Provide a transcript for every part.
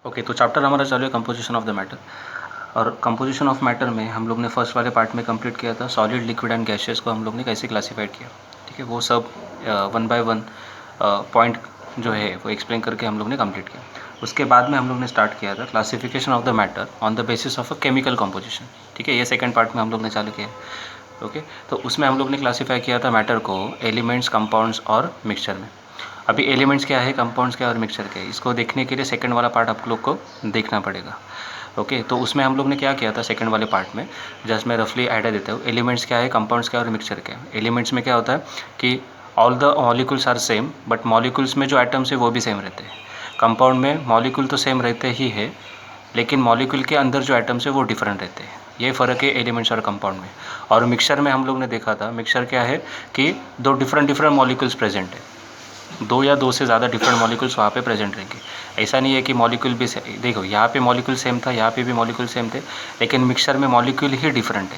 Okay, तो chapter हमारा चालू है कंपोजिशन ऑफ द मैटर। और कंपोजिशन ऑफ मैटर में हम लोग ने फर्स्ट वाले पार्ट में कंप्लीट किया था सॉलिड, लिक्विड एंड गैसेस को हम लोग ने कैसे क्लासीफाइड किया। ठीक है, वो सब वन बाय वन पॉइंट जो है वो एक्सप्लेन करके हम लोग ने कंप्लीट किया। उसके बाद में हम लोग ने स्टार्ट किया था classification of the matter on the basis of a chemical composition. ठीक है, ये सेकेंड पार्ट में हम लोग ने चालू किया। ओके, तो उसमें हम लोग ने क्लासीफाई किया था मैटर को एलिमेंट्स, कंपाउंड्स और मिक्सचर में। अभी एलिमेंट्स क्या है, कंपाउंड्स क्या है और मिक्सचर क्या है, इसको देखने के लिए सेकंड वाला पार्ट आप लोग को देखना पड़ेगा। ओके, तो उसमें हम लोग ने क्या किया था सेकंड वाले पार्ट में, जस्ट मैं रफली आइडिया देता हूँ। एलिमेंट्स क्या है, कंपाउंड्स क्या है और मिक्सचर क्या है। एलिमेंट्स में क्या होता है कि all the molecules are same, but molecules में जो एटम्स है वो भी सेम रहते हैं। कंपाउंड में मॉलिक्यूल तो सेम रहते ही है, लेकिन मॉलिक्यूल के अंदर जो एटम्स है वो डिफरेंट रहते हैं। ये फ़र्क है एलिमेंट्स और कंपाउंड में। और मिक्सचर में हम लोग ने देखा था, मिक्सचर क्या है कि दो डिफरेंट मॉलिक्यूल्स प्रेजेंट है, दो या दो से ज़्यादा डिफरेंट मॉलिक्यूल्स वहाँ पे प्रेजेंट रहेंगे। ऐसा नहीं है कि मॉलिक्यूल भी देखो यहाँ पे मॉलिक्यूल सेम था, यहाँ पे भी मॉलिक्यूल सेम थे, लेकिन मिक्सचर में मॉलिक्यूल ही डिफरेंट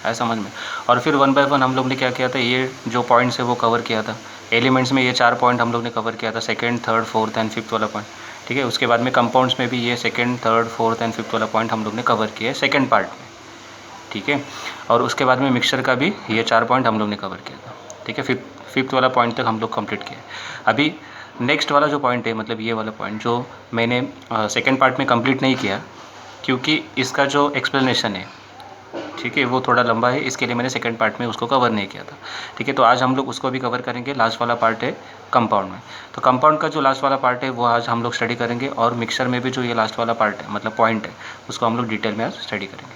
है समझ में। और फिर वन बाय वन हम लोग ने क्या किया था, ये जो पॉइंट्स है वो कवर किया था। एलिमेंट्स में ये 4 पॉइंट हम लोग ने कवर किया था, second, third, fourth and fifth वाला पॉइंट। ठीक है, उसके बाद में कंपाउंड्स में भी ये second, third, fourth and fifth वाला पॉइंट हम लोग ने कवर किया है सेकेंड पार्ट में। ठीक है, और उसके बाद में मिक्सचर का भी ये 4 पॉइंट हम लोग ने कवर किया था। ठीक है, फिफ्थ वाला पॉइंट तक हम लोग कंप्लीट किए। अभी नेक्स्ट वाला जो पॉइंट है, मतलब ये वाला पॉइंट जो मैंने सेकेंड पार्ट में कंप्लीट नहीं किया, क्योंकि इसका जो एक्सप्लेनेशन है, ठीक है, वो थोड़ा लंबा है, इसके लिए मैंने सेकंड पार्ट में उसको कवर नहीं किया था। ठीक है, तो आज हम लोग उसको भी कवर करेंगे। लास्ट वाला पार्ट है कंपाउंड में, तो कंपाउंड का जो लास्ट वाला पार्ट है वो आज हम लोग स्टडी करेंगे। और मिक्सचर में भी जो ये लास्ट वाला पार्ट है, मतलब पॉइंट है, उसको हम लोग डिटेल में आज स्टडी करेंगे।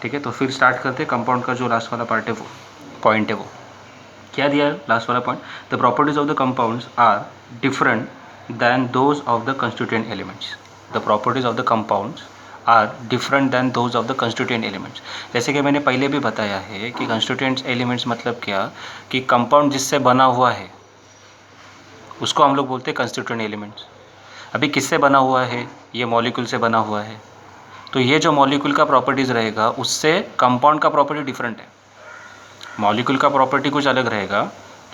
ठीक है, तो फिर स्टार्ट करते हैं। कंपाउंड का जो लास्ट वाला पार्ट है, वो पॉइंट है, वो क्या दिया है लास्ट वाला point, the properties of the compounds are different than those of the constituent elements. The properties of the compounds are different than those of the constituent elements. जैसे कि मैंने पहले भी बताया है कि कंस्टिट्यूएंट एलिमेंट्स मतलब क्या, कि कंपाउंड जिससे बना हुआ है उसको हम लोग बोलते हैं कंस्टिट्यूएंट एलिमेंट्स। अभी किससे बना हुआ है, ये मॉलिक्यूल से बना हुआ है, तो ये जो मॉलिक्यूल का प्रॉपर्टीज़ रहेगा उससे कंपाउंड का प्रॉपर्टी डिफरेंट है। मॉलिक्यूल का प्रॉपर्टी कुछ अलग रहेगा,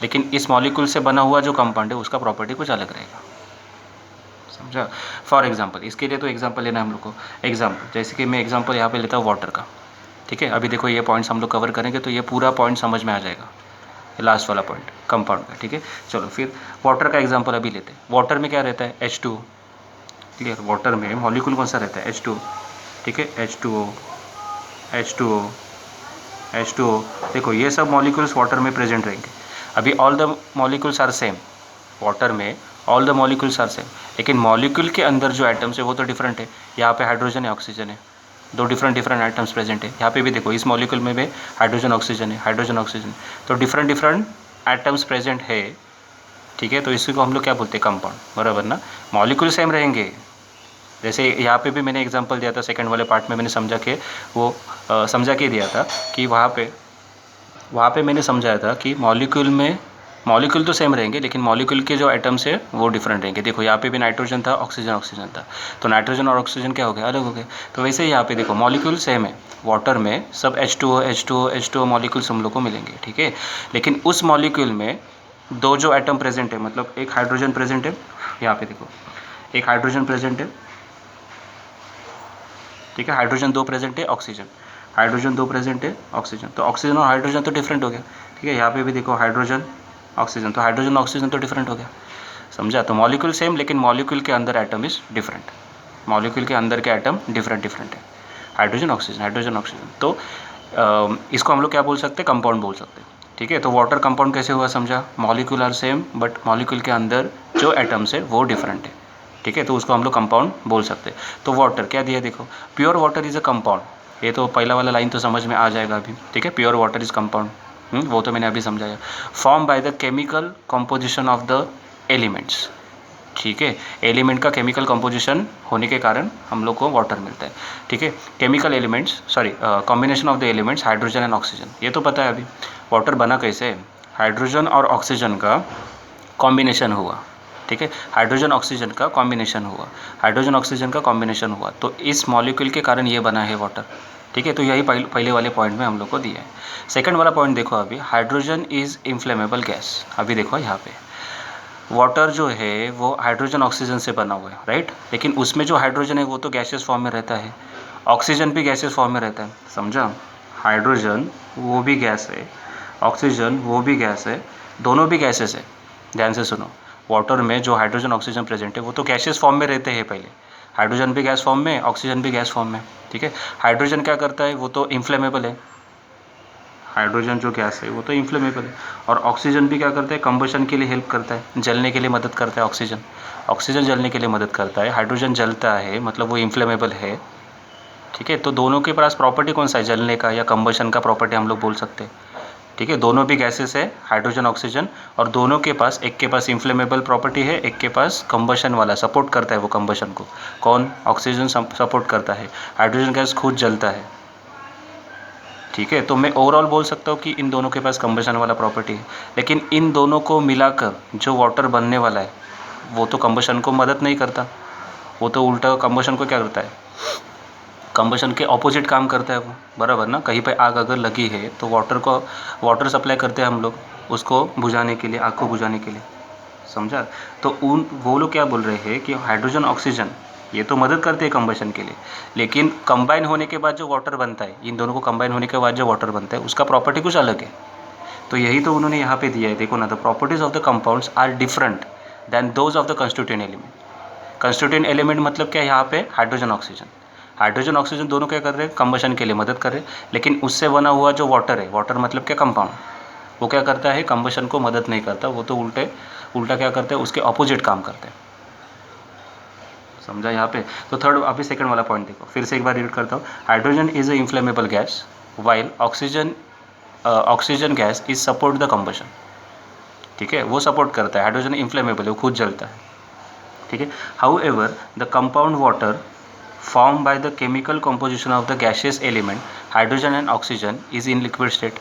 लेकिन इस मॉलिक्यूल से बना हुआ जो कंपाउंड है उसका प्रॉपर्टी कुछ अलग रहेगा। समझा। फॉर एग्जांपल, इसके लिए तो एग्जांपल लेना है हम लोग को। एग्जांपल, जैसे कि मैं एग्जांपल यहाँ पे लेता हूँ वाटर का। ठीक है, अभी देखो ये पॉइंट्स हम लोग कवर करेंगे तो ये पूरा पॉइंट समझ में आ जाएगा, लास्ट वाला पॉइंट कंपाउंड का। ठीक है, चलो फिर वाटर का एग्जाम्पल अभी लेते हैं। वाटर में क्या रहता है, H2। क्लियर, वाटर में मॉलिक्यूल कौन सा रहता है, H2। ठीक है, H2O, H2O, H2O। देखो ये सब मॉलिक्यूल्स वाटर में प्रेजेंट रहेंगे। अभी all the molecules are same, water में all the molecules are same, लेकिन मॉलिक्यूल के अंदर जो एटम्स है वो तो डिफरेंट है। यहाँ पे हाइड्रोजन है, ऑक्सीजन है, दो डिफरेंट एटम्स प्रेजेंट है। यहाँ पे भी देखो इस मॉलिक्यूल में भी हाइड्रोजन ऑक्सीजन है, हाइड्रोजन ऑक्सीजन, तो डिफरेंट एटम्स प्रेजेंट है। ठीक है, तो इसी को हम लोग क्या बोलते हैं, कंपाउंड, बराबर ना। मॉलिक्यूल सेम रहेंगे, जैसे यहाँ पे भी मैंने एग्जांपल दिया था सेकंड वाले पार्ट में, मैंने समझा के दिया था कि वहाँ पे मैंने समझाया था कि मॉलिक्यूल तो सेम रहेंगे, लेकिन मॉलिक्यूल के जो एटम्स है वो डिफरेंट रहेंगे। देखो यहाँ पे भी नाइट्रोजन था, ऑक्सीजन था, तो नाइट्रोजन और ऑक्सीजन क्या हो गया, अलग हो गए। तो वैसे ही यहाँ पे देखो मॉलिक्यूल सेम है, वाटर में सब H2O मॉलिक्यूल्स हम लोग को मिलेंगे। ठीक है, लेकिन उस मॉलिक्यूल में दो जो एटम प्रेजेंट है, मतलब एक हाइड्रोजन प्रेजेंट है, यहाँ पे देखो एक हाइड्रोजन प्रेजेंट है। ठीक है, हाइड्रोजन 2 प्रेजेंट है, हाइड्रोजन 2 प्रेजेंट है, ऑक्सीजन, तो ऑक्सीजन और हाइड्रोजन तो डिफरेंट हो गया। ठीक है, यहाँ पे भी देखो हाइड्रोजन ऑक्सीजन, तो हाइड्रोजन ऑक्सीजन तो डिफरेंट हो गया। समझा, तो मॉलिक्यूल सेम, लेकिन मॉलिक्यूल के अंदर एटम इज डिफरेंट, मॉलिक्यूल के अंदर के एटम डिफरेंट है, हाइड्रोजन ऑक्सीजन। तो इसको हम लोग क्या बोल सकते हैं, कंपाउंड बोल सकते हैं। ठीक है, तो वाटर कंपाउंड कैसे हुआ, समझा, molecule are same but molecule के अंदर जो एटम्स है वो डिफरेंट है। ठीक है, तो उसको हम लोग कंपाउंड बोल सकते हैं। तो वाटर क्या दिया, देखो pure water is a compound. ये तो पहला वाला लाइन तो समझ में आ जाएगा अभी। ठीक है, प्योर वाटर इज़ कंपाउंड, वो तो मैंने अभी समझाया। Form by the chemical composition of the elements. ठीक है, एलिमेंट का केमिकल कंपोजिशन होने के कारण हम लोग को वाटर मिलता है। ठीक है, chemical elements, combination of the elements hydrogen and oxygen, ये तो पता है अभी। वाटर बना कैसे, हाइड्रोजन और ऑक्सीजन का कॉम्बिनेशन हुआ। ठीक है, हाइड्रोजन ऑक्सीजन का कॉम्बिनेशन हुआ, तो इस मॉलिक्यूल के कारण ये बना है वाटर। ठीक है, तो यही पहले वाले पॉइंट में हम लोग को दिया है। सेकंड वाला पॉइंट देखो, अभी हाइड्रोजन इज़ इन्फ्लेमेबल गैस। अभी देखो यहाँ पे वाटर जो है वो हाइड्रोजन ऑक्सीजन से बना हुआ है, राइट। लेकिन उसमें जो हाइड्रोजन है वो तो गैसियस फॉर्म में रहता है, ऑक्सीजन भी गैसियस फॉर्म में रहता है, समझा। हाइड्रोजन वो भी गैस है, ऑक्सीजन वो भी गैस है, दोनों भी गैसेस है। ध्यान से सुनो, वाटर में जो हाइड्रोजन ऑक्सीजन प्रेजेंट है वो तो गैसियस फॉर्म में रहते हैं पहले, हाइड्रोजन भी गैस फॉर्म में, ऑक्सीजन भी गैस फॉर्म में, ठीक है। हाइड्रोजन क्या करता है, वो तो इन्फ्लेमेबल है, हाइड्रोजन जो गैस है वो तो इन्फ्लेमेबल है। और ऑक्सीजन भी क्या करता है, कंबशन के लिए हेल्प करता है, जलने के लिए मदद करता है। ऑक्सीजन ऑक्सीजन जलने के लिए मदद करता है, हाइड्रोजन जलता है मतलब वो इन्फ्लेमेबल है, ठीक है। तो दोनों के पास प्रॉपर्टी कौन सा है, जलने का या कंबशन का प्रॉपर्टी हम लोग बोल सकते हैं, ठीक है। दोनों भी गैसेस है, हाइड्रोजन ऑक्सीजन, और दोनों के पास, एक के पास इन्फ्लेमेबल प्रॉपर्टी है, एक के पास कंबशन वाला, सपोर्ट करता है वो कंबशन को। कौन, ऑक्सीजन सपोर्ट करता है, हाइड्रोजन गैस खुद जलता है, ठीक है। तो मैं ओवरऑल बोल सकता हूँ कि इन दोनों के पास कंबशन वाला प्रॉपर्टी है। लेकिन इन दोनों को मिलाकर जो वाटर बनने वाला है वो तो कंबशन को मदद नहीं करता, वो तो उल्टा कंबशन को क्या करता है, कंबशन के ऑपोजिट काम करता है वो, बराबर ना। कहीं पे आग अगर लगी है तो वाटर सप्लाई करते हैं हम लोग उसको बुझाने के लिए, आग को बुझाने के लिए, समझा। तो वो लोग क्या बोल रहे हैं कि हाइड्रोजन ऑक्सीजन ये तो मदद करते हैं कंबशन के लिए, लेकिन कंबाइन होने के बाद जो वाटर बनता है, इन दोनों को कंबाइन होने के बाद जो वाटर बनता है उसका प्रॉपर्टी कुछ अलग है। तो यही तो उन्होंने यहाँ पे दिया है, देखो ना, the properties of the compounds are different than those of the constituent element. Constituent element मतलब क्या है, यहाँ पे हाइड्रोजन ऑक्सीजन, हाइड्रोजन ऑक्सीजन दोनों क्या कर रहे हैं, कंबशन के लिए मदद कर रहे हैं। लेकिन उससे बना हुआ जो वाटर है, वाटर मतलब क्या, कंपाउंड, वो क्या करता है, कंबशन को मदद नहीं करता, वो तो उल्टा क्या करते हैं, उसके ऑपोजिट काम करते हैं, समझा यहाँ पे। तो थर्ड, अभी सेकंड वाला पॉइंट देखो, फिर से एक बार रीड करता हूँ। Hydrogen is a inflammable gas while oxygen gas is support the combustion, ठीक है, वो सपोर्ट करता है। हाइड्रोजन इन्फ्लेमेबल है, वो खुद जलता है, ठीक है। How ever the compound water form by the chemical composition of the gaseous element hydrogen and oxygen is in liquid state,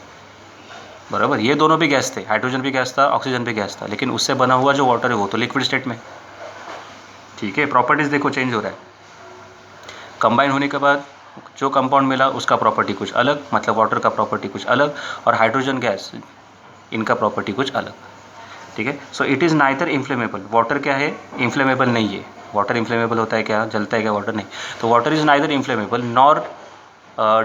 बराबर। ये दोनों भी गैस थे, हाइड्रोजन भी गैस था, ऑक्सीजन भी गैस था, लेकिन उससे बना हुआ जो वाटर है वो तो लिक्विड स्टेट में, ठीक है। प्रॉपर्टीज़ देखो चेंज हो रहा है, कंबाइन होने के बाद जो कंपाउंड मिला उसका प्रॉपर्टी कुछ अलग, मतलब वाटर का प्रॉपर्टी कुछ अलग, और हाइड्रोजन गैस इनका प्रॉपर्टी कुछ अलग, ठीक है। So it is neither inflammable, water क्या है, इन्फ्लेमेबल नहीं है। वाटर इन्फ्लेमेबल होता है क्या, जलता है क्या वाटर, नहीं। तो water is neither inflammable nor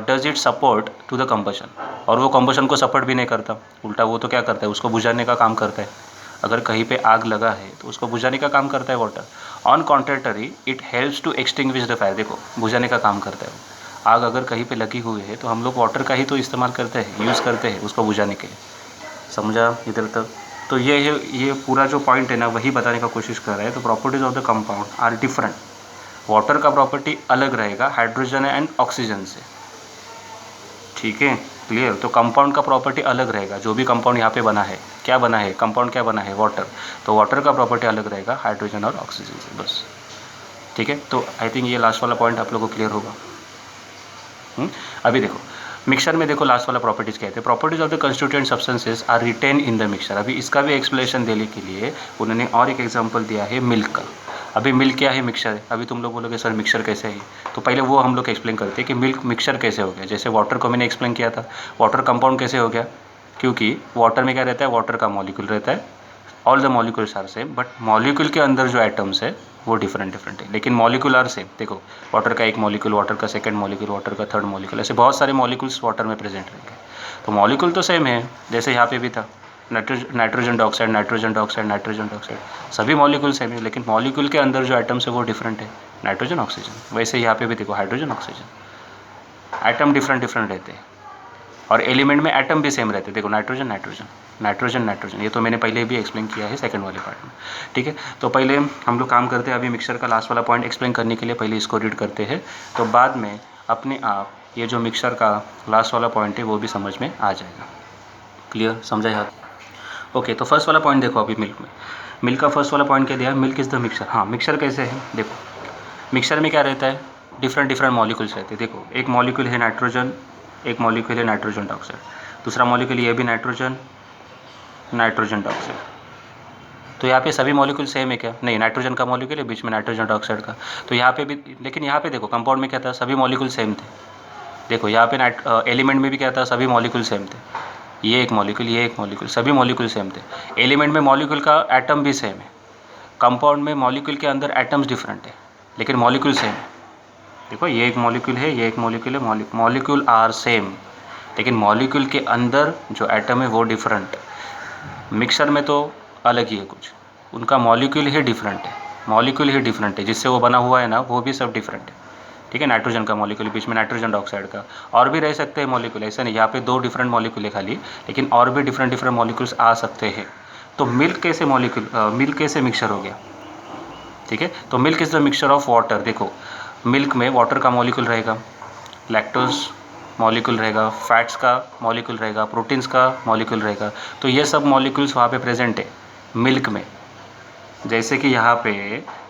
does it support to the combustion, और वो कंबशन को सपोर्ट भी नहीं करता, उल्टा वो तो क्या करता है, उसको बुझाने का काम करता है। अगर कहीं पे आग लगा है तो उसको बुझाने का काम करता है water. On contrary it helps to extinguish the fire, देखो बुझाने का काम करता है वो। आग अगर कहीं पे लगी हुई है तो हम लोग वाटर का ही तो इस्तेमाल करते हैं, यूज़ करते हैं उसको बुझाने के लिए, समझा इधर तक। तो ये पूरा जो पॉइंट है ना वही बताने का कोशिश कर रहा है। तो properties of the compound are different, water का प्रॉपर्टी अलग रहेगा हाइड्रोजन एंड ऑक्सीजन से, ठीक है, क्लियर। तो कंपाउंड का प्रॉपर्टी अलग रहेगा, जो भी कंपाउंड यहाँ पे बना है, क्या बना है, कंपाउंड क्या बना है, वाटर, तो वाटर का प्रॉपर्टी अलग रहेगा हाइड्रोजन और ऑक्सीजन से, बस, ठीक है। तो आई थिंक ये लास्ट वाला पॉइंट आप लोगों को क्लियर होगा। अभी देखो मिक्सर में, देखो लास्ट वाला प्रॉपर्टीज़ कहते हैं, properties of the constituent substances are retain in the mixture. अभी इसका भी एक्सप्लेनेशन देने के लिए उन्होंने और एक एग्जांपल दिया है मिल्क का। अभी मिल्क क्या है, मिक्सर है। अभी तुम लोग बोलोगे सर मिक्सर कैसे है, तो पहले वो हम लोग एक्सप्लेन करते हैं कि मिल्क मिक्सर कैसे हो गया। जैसे वाटर को मैंने एक्सप्लेन किया था, वाटर कंपाउंड कैसे हो गया, क्योंकि वाटर में क्या रहता है, वाटर का मॉलिक्यूल रहता है, all the molecules are same, but molecule के अंदर जो एटम्स है वो डिफरेंट है, लेकिन मॉलिक्यूल आर सेम। देखो वाटर का एक मॉलिक्यूल, वाटर का सेकंड मॉलिक्यूल, वाटर का थर्ड मॉलिक्यूल, ऐसे बहुत सारे मॉलिक्यूल्स वाटर में प्रेजेंट रहेंगे। तो मॉलिक्यूल तो सेम है, जैसे यहाँ पे भी था nitrogen dioxide, nitrogen dioxide, nitrogen dioxide, सभी मॉलिक्यूल सेम है, लेकिन मॉलिक्यूल के अंदर जो एटम्स है वो डिफरेंट है, नाइट्रोजन ऑक्सीजन। वैसे यहाँ पे भी देखो हाइड्रोजन ऑक्सीजन, एटम डिफरेंट रहते हैं, और एलिमेंट में एटम भी सेम रहते हैं। देखो नाइट्रोजन नाइट्रोजन, नाइट्रोजन नाइट्रोजन, ये तो मैंने पहले भी एक्सप्लेन किया है सेकंड वाले पार्ट में, ठीक है। तो पहले हम लोग काम करते हैं, अभी मिक्सर का लास्ट वाला पॉइंट एक्सप्लेन करने के लिए पहले इसको रीड करते हैं, तो बाद में अपने आप ये जो मिक्सर का लास्ट वाला पॉइंट है वो भी समझ में आ जाएगा। क्लियर, समझा यार। ओके, तो फर्स्ट वाला पॉइंट देखो, अभी मिल्क का फर्स्ट वाला पॉइंट क्या दिया है, मिल्क इज़ द मिक्सर। हाँ, मिक्सर कैसे है, देखो मिक्सर में क्या रहता है, डिफरेंट मॉलिक्यूल्स रहते हैं। देखो एक मॉलिक्यूल है नाइट्रोजन, एक मॉलिक्यूल है नाइट्रोजन डाइऑक्साइड, दूसरा मॉलिक्यूल ये भी नाइट्रोजन डाइऑक्साइड। तो यहाँ पे सभी मॉलिक्यूल सेम है क्या, नहीं, नाइट्रोजन का मॉलिक्यूल है, बीच में नाइट्रोजन डाइऑक्साइड का। तो यहाँ पे भी, लेकिन यहाँ पे देखो कंपाउंड में क्या था, सभी मॉलिक्यूल सेम थे। देखो यहाँ पे एलिमेंट में भी क्या था, सभी मॉलिक्यूल सेम थे। ये एक मॉलिक्यूल, ये एक मॉलिक्यूल, सभी मॉलिक्यूल सेम थे। एलिमेंट में मॉलिक्यूल का एटम भी सेम है, कंपाउंड में मॉलिक्यूल के अंदर एटम्स डिफरेंट है लेकिन मॉलिक्यूल सेम है। देखो ये एक मॉलिक्यूल है, ये एक मॉलिक्यूल है, मॉलिक्यूल आर सेम लेकिन मॉलिक्यूल के अंदर जो एटम है वो डिफरेंट। मिक्सर में तो अलग ही है कुछ, उनका मॉलिक्यूल ही डिफरेंट है, मॉलिक्यूल ही डिफरेंट है, जिससे वो बना हुआ है ना वो भी सब डिफरेंट है। ठीक है, नाइट्रोजन का मॉलिक्यूल, बीच में नाइट्रोजन डाइऑक्साइड का, और भी रह सकते हैं मॉलिक्यूल, ऐसा नहीं यहाँ पे 2 डिफरेंट मॉलिक्यूल है खाली, लेकिन और भी डिफरेंट डिफरेंट मॉलिक्यूल्स आ सकते हैं। तो मिल्क कैसे मिल्क कैसे मिक्सचर हो गया? ठीक है, तो milk is the mixture of water. देखो मिल्क में वाटर का मॉलिक्यूल रहेगा, लैक्टोज मॉलिक्यूल रहेगा, फैट्स का मॉलिक्यूल रहेगा, प्रोटीन्स का मॉलिक्यूल रहेगा। तो ये सब मॉलिक्यूल्स वहाँ पे प्रेजेंट है मिल्क में। जैसे कि यहाँ पे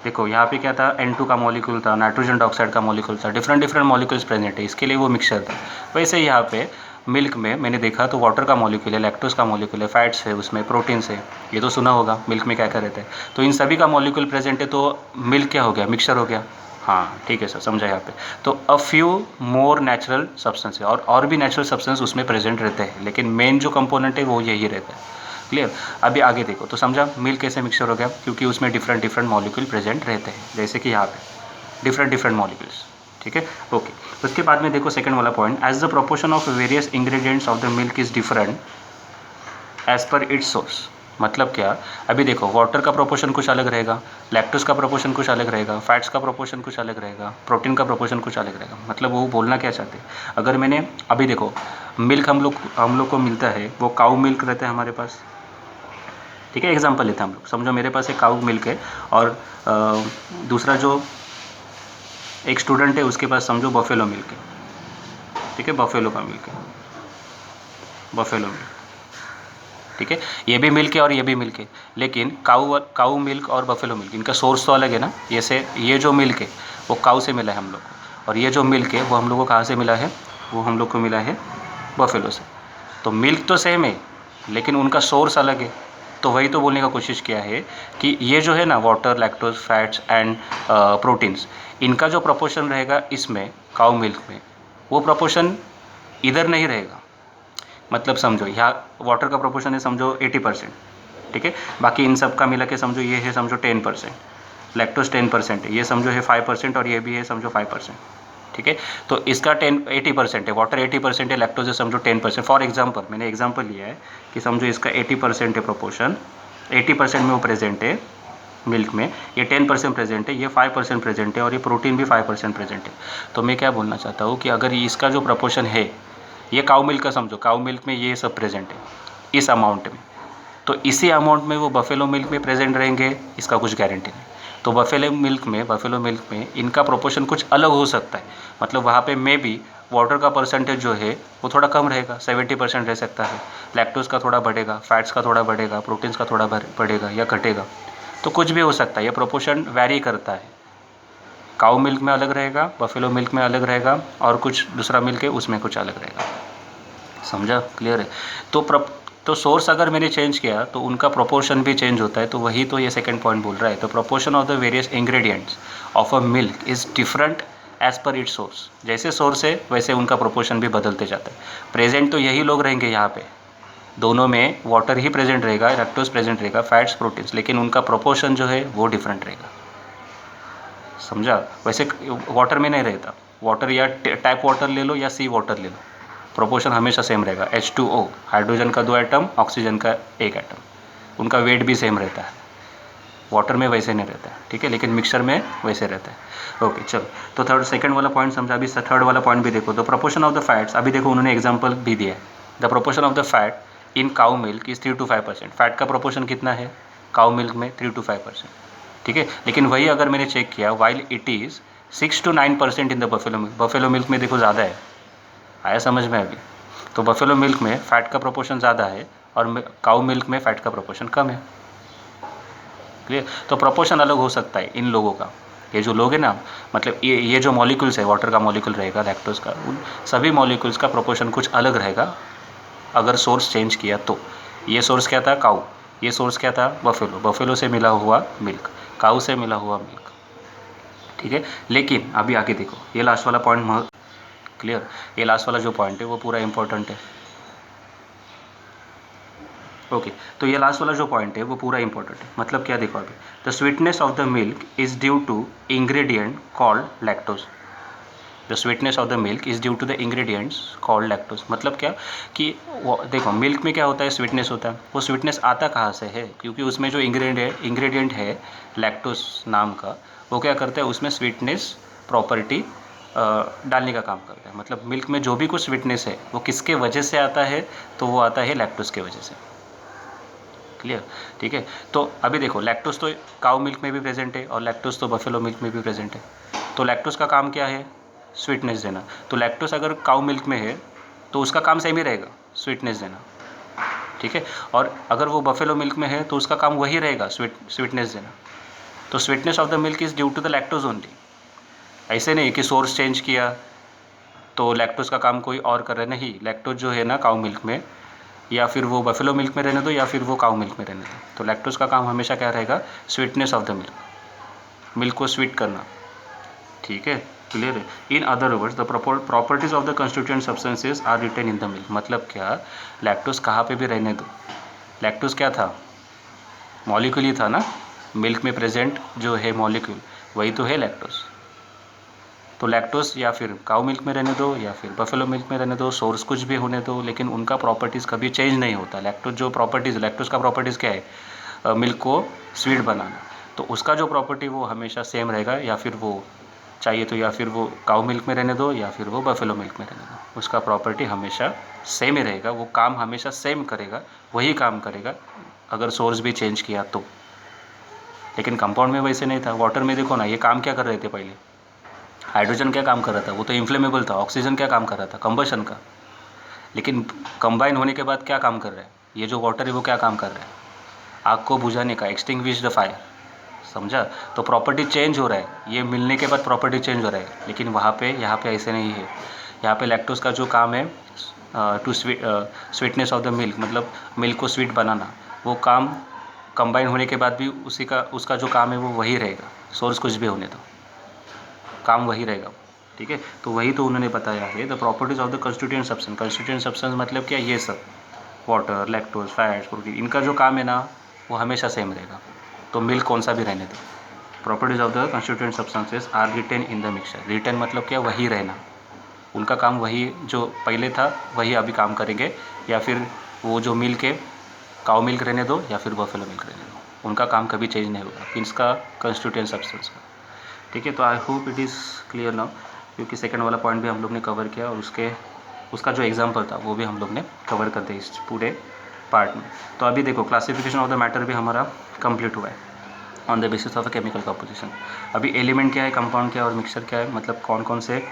देखो, यहाँ पे क्या था, N2 का मॉलिक्यूल था, नाइट्रोजन डाइऑक्साइड का मॉलिक्यूल था, डिफरेंट डिफरेंट मॉलिक्यूल्स प्रेजेंट है, इसके लिए वो मिक्सचर था। वैसे यहाँ पे मिल्क में मैंने देखा तो वाटर का मॉलिक्यूल है, लैक्टोज का मॉलिक्यूल है, फैट्स है, उसमें प्रोटीन्स है, ये तो सुना होगा मिल्क में क्या क्या रहता है। तो इन सभी का मॉलिक्यूल प्रेजेंट है, तो मिल्क क्या हो गया, मिक्सचर हो गया। हाँ ठीक है सर, समझा यहाँ पे। तो a few more natural substance है, और भी नेचुरल सब्सटेंस उसमें प्रेजेंट रहते हैं, लेकिन मेन जो कंपोनेंट है वो यही रहता है। क्लियर? अभी आगे देखो, तो समझा मिल्क कैसे मिक्सचर हो गया, क्योंकि उसमें डिफरेंट डिफरेंट मॉलिक्यूल प्रेजेंट रहते हैं, जैसे कि यहाँ पे डिफरेंट डिफरेंट मॉलिक्यूल्स। ठीक है, ओके। उसके बाद में देखो सेकंड वाला point, as the proportion of various ingredients of the milk is different as per its source. मतलब क्या, अभी देखो वाटर का प्रोपोर्शन कुछ अलग रहेगा, लैक्टोज का प्रोपोर्शन कुछ अलग रहेगा, फैट्स का प्रोपोर्शन कुछ अलग रहेगा, प्रोटीन का प्रोपोर्शन कुछ अलग रहेगा। मतलब वो बोलना क्या चाहते हैं, अगर मैंने अभी देखो मिल्क हम लोग को मिलता है, वो काऊ मिल्क रहता है हमारे पास। ठीक है, एग्जांपल लेते हैं हम लोग, समझो मेरे पास एक काऊ मिल्क है और दूसरा जो एक स्टूडेंट है उसके पास समझो बफेलो मिल्क है। ठीक है, बफेलो का मिल्क है, बफेलो मिल्क। ठीक है, ये भी मिल्क है और ये भी मिल्क है, लेकिन काऊ मिल्क और बफेलो मिल्क इनका सोर्स तो अलग है ना। ये जो मिल्क है वो काऊ से मिला है हम लोग को, और ये जो मिल्क है वो हम लोग को कहाँ से मिला है, वो हम लोग को मिला है बफेलो से। तो मिल्क तो सेम है लेकिन उनका सोर्स अलग है। तो वही तो बोलने का कोशिश किया है कि ये जो है ना water, lactose, fats and proteins, इनका जो प्रोपोर्शन रहेगा इसमें काऊ मिल्क में, वो प्रोपोर्शन इधर नहीं रहेगा। मतलब समझो यहाँ वाटर का प्रोपोर्शन है समझो 80%। ठीक है, बाकी इन सब का मिला के समझो ये है समझो 10%, लैक्टोज 10% है, ये समझो है 5% और ये भी है समझो 5%। ठीक है, तो इसका 80% है, वाटर 80% है, लैक्टोज है समझो 10%। फॉर एग्जांपल मैंने एग्जांपल लिया है कि समझो इसका 80% है प्रोपोर्शन, 80% में वो प्रेजेंट है मिल्क में, ये 10% प्रेजेंट है, ये 5% प्रेजेंट है, और ये प्रोटीन भी 5% प्रेजेंट है। तो मैं क्या बोलना चाहता हूँ कि अगर इसका जो प्रोपोर्शन है, ये काऊ मिल्क का समझो, काऊ मिल्क में ये सब प्रेजेंट है इस अमाउंट में, तो इसी अमाउंट में वो बफेलो मिल्क में प्रेजेंट रहेंगे, इसका कुछ गारंटी नहीं। तो बफेलो मिल्क में इनका प्रोपोर्शन कुछ अलग हो सकता है। मतलब वहाँ पे मे बी वाटर का परसेंटेज जो है वो थोड़ा कम रहेगा, 70% रह सकता है, लैक्टोज का थोड़ा बढ़ेगा, फैट्स का थोड़ा बढ़ेगा, प्रोटीन्स का थोड़ा बढ़ेगा या घटेगा, तो कुछ भी हो सकता है। ये प्रोपोर्शन वैरी करता है, काऊ मिल्क में अलग रहेगा, बफेलो मिल्क में अलग रहेगा, और कुछ दूसरा मिल्क है उसमें कुछ अलग रहेगा। समझा? क्लियर है? तो सोर्स अगर मैंने चेंज किया तो उनका प्रोपोर्शन भी चेंज होता है। तो वही तो ये सेकंड पॉइंट बोल रहा है। तो proportion of the various ingredients of a milk is different as per its source. जैसे सोर्स है वैसे उनका प्रोपोर्शन भी बदलते जाता है। प्रेजेंट तो यही लोग रहेंगे यहाँ पे, दोनों में वाटर ही प्रेजेंट रहेगा, लैक्टोज प्रेजेंट रहेगा, फैट्स, प्रोटीन्स, लेकिन उनका प्रोपोर्शन जो है वो डिफरेंट रहेगा। समझा? वैसे वाटर में नहीं रहता, वाटर या टैप वाटर ले लो या सी वाटर ले लो, प्रोपोर्शन हमेशा सेम रहेगा। H2O, हाइड्रोजन का 2 एटम, ऑक्सीजन का 1 एटम, उनका वेट भी सेम रहता है। वाटर में वैसे नहीं रहता है, ठीक है, लेकिन मिक्सचर में वैसे रहता है। ओके चलो, तो सेकंड वाला पॉइंट समझा। अभी थर्ड वाला पॉइंट भी देखो, the proportion of the fats. अभी देखो उन्होंने एग्जाम्पल भी दिया है, the proportion of the fat in cow milk is 3 to 5%। Fat का प्रोपोर्शन कितना है काऊ मिल्क में? 3 to 5%। ठीक है, लेकिन वही अगर मैंने चेक किया, while it is 6 to 9% in the buffalo milk. Buffalo milk में देखो ज़्यादा है, आया समझ में अभी? तो बफेलो मिल्क में फ़ैट का प्रोपोर्शन ज़्यादा है और काऊ मिल्क में फ़ैट का प्रोपोर्शन कम है। क्लियर? तो प्रोपोर्शन अलग हो सकता है इन लोगों का। ये जो लोग हैं ना, मतलब ये जो मॉलिक्यूल्स है, वाटर का मॉलिक्यूल रहेगा, लैक्टोज का, उन सभी मॉलिक्यूल्स का प्रोपोर्शन कुछ अलग रहेगा अगर सोर्स चेंज किया तो। ये सोर्स क्या था? काऊ। ये सोर्स क्या था? बफेलो। बफेलो से मिला हुआ मिल्क, काऊ से मिला हुआ मिल्क। ठीक है, लेकिन अभी आगे देखो, ये लास्ट वाला पॉइंट क्लियर? ये लास्ट वाला जो पॉइंट है वो पूरा इंपॉर्टेंट है। ओके, तो ये लास्ट वाला जो पॉइंट है वो पूरा इंपॉर्टेंट है। मतलब क्या, देखो अभी, the sweetness of the milk is due to ingredient called lactose. The sweetness of the milk is due to the ingredients called lactose. मतलब क्या कि देखो मिल्क में क्या होता है, स्वीटनेस होता है। वो स्वीटनेस आता कहाँ से है, क्योंकि उसमें जो इंग्रेडिएंट है लैक्टोज नाम का, वो क्या करता है, उसमें स्वीटनेस प्रॉपर्टी डालने का काम करता है। मतलब मिल्क में जो भी कुछ स्वीटनेस है वो किसके वजह से आता है, तो वो आता है लैक्टोज के वजह से। क्लियर, ठीक है। तो अभी देखो लैक्टोज तो काऊ मिल्क में भी प्रेजेंट है और लैक्टोज तो बफेलो मिल्क में भी प्रेजेंट है। तो लैक्टोज का काम क्या है, स्वीटनेस देना। तो लैक्टोज अगर काऊ मिल्क में है तो उसका काम सेम ही रहेगा, स्वीटनेस देना, ठीक है। और अगर वो बफेलो मिल्क में है तो उसका काम वही रहेगा, स्वीटनेस देना। तो sweetness of the milk is due to the lactose only. ऐसे नहीं कि सोर्स चेंज किया तो लैक्टोज का काम कोई और कर रहा है, नहीं। लैक्टोज जो है ना काऊ मिल्क में, या फिर वो बफेलो मिल्क में रहने दो या फिर वो काऊ मिल्क में रहने दो, तो लैक्टोज का काम हमेशा क्या रहेगा, sweetness of the milk, milk को स्वीट करना, ठीक है। क्लियर है। In other words the properties of the constituent substances are retain in the milk. मतलब क्या, लैक्टोज कहाँ पे भी रहने दो, लैक्टोज क्या था, मॉलिक्यूल ही था ना। मिल्क में प्रेजेंट जो है मॉलिक्यूल वही तो है लैक्टोज। तो लैक्टोज या फिर काऊ मिल्क में रहने दो या फिर बफेलो मिल्क में रहने दो, सोर्स कुछ भी होने दो, लेकिन उनका प्रॉपर्टीज़ कभी चेंज नहीं होता। लैक्टोज जो प्रॉपर्टीज़, लैक्टोज का प्रॉपर्टीज़ क्या है, मिल्क को स्वीट बनाना। तो उसका जो प्रॉपर्टी वो हमेशा सेम रहेगा, या फिर वो चाहिए तो या फिर वो काऊ मिल्क में रहने दो या फिर वो बफेलो मिल्क में रहने दो, उसका प्रॉपर्टी हमेशा सेम ही रहेगा। वो काम हमेशा सेम करेगा, वही काम करेगा अगर सोर्स भी चेंज किया तो। लेकिन कंपाउंड में वैसे नहीं था। वाटर में देखो ना, ये काम क्या कर रहे थे पहले, हाइड्रोजन क्या काम कर रहा था, वो तो इन्फ्लेमेबल था। ऑक्सीजन क्या काम कर रहा था, कंबशन का। लेकिन कंबाइन होने के बाद क्या काम कर रहा है, ये जो वाटर है वो क्या काम कर रहा है, आग को बुझाने का, एक्सटिंग्विश द फायर। समझा। तो प्रॉपर्टी चेंज हो रहा है, ये मिलने के बाद प्रॉपर्टी चेंज हो रहा है। लेकिन वहाँ पे, यहाँ पे ऐसे नहीं है। यहाँ पे लैक्टोज का जो काम है to sweetness of the milk, मतलब मिल्क को स्वीट बनाना, वो काम कंबाइन होने के बाद भी उसका जो काम है वो वही रहेगा। सोर्स कुछ भी होने दो, काम वही रहेगा, ठीक है। तो वही तो उन्होंने बताया है, the properties of the constituent substance. Constituent substance मतलब क्या, ये सब वाटर, लैक्टोज, फैट्स, प्रोटीन, इनका जो काम है ना वो हमेशा सेम रहेगा। तो मिल्क कौन सा भी रहने दो। Properties of the constituent substances are retain in the mixture. Retain मतलब क्या, वही रहना, उनका काम वही जो पहले था वही अभी काम करेंगे। या फिर वो जो मिल्क है, काऊ मिल्क रहने दो या फिर बफेलो मिल्क रहने दो, उनका काम कभी चेंज नहीं होगा, इसका कंस्टिट्यूएंट सब्सटेंस का, ठीक है। तो I hope it is clear now, क्योंकि सेकंड वाला पॉइंट भी हम लोग ने कवर किया और उसका जो एग्जांपल था वो भी हम लोग ने कवर कर दिया इस पूरे पार्ट में। तो अभी देखो क्लासिफिकेशन ऑफ द मैटर भी हमारा कंप्लीट हुआ है on the basis of the chemical composition. अभी एलिमेंट क्या है, कंपाउंड क्या है और मिक्सचर क्या है, मतलब कौन कौन से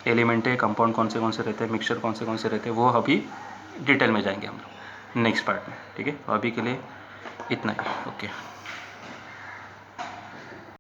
एलिमेंट है, कंपाउंड कौन से रहते हैं, मिक्सचर कौन से रहते हैं, वो अभी डिटेल में जाएंगे हम लोग नेक्स्ट पार्ट में, ठीक है। तो अभी के लिए इतना ही, ओके।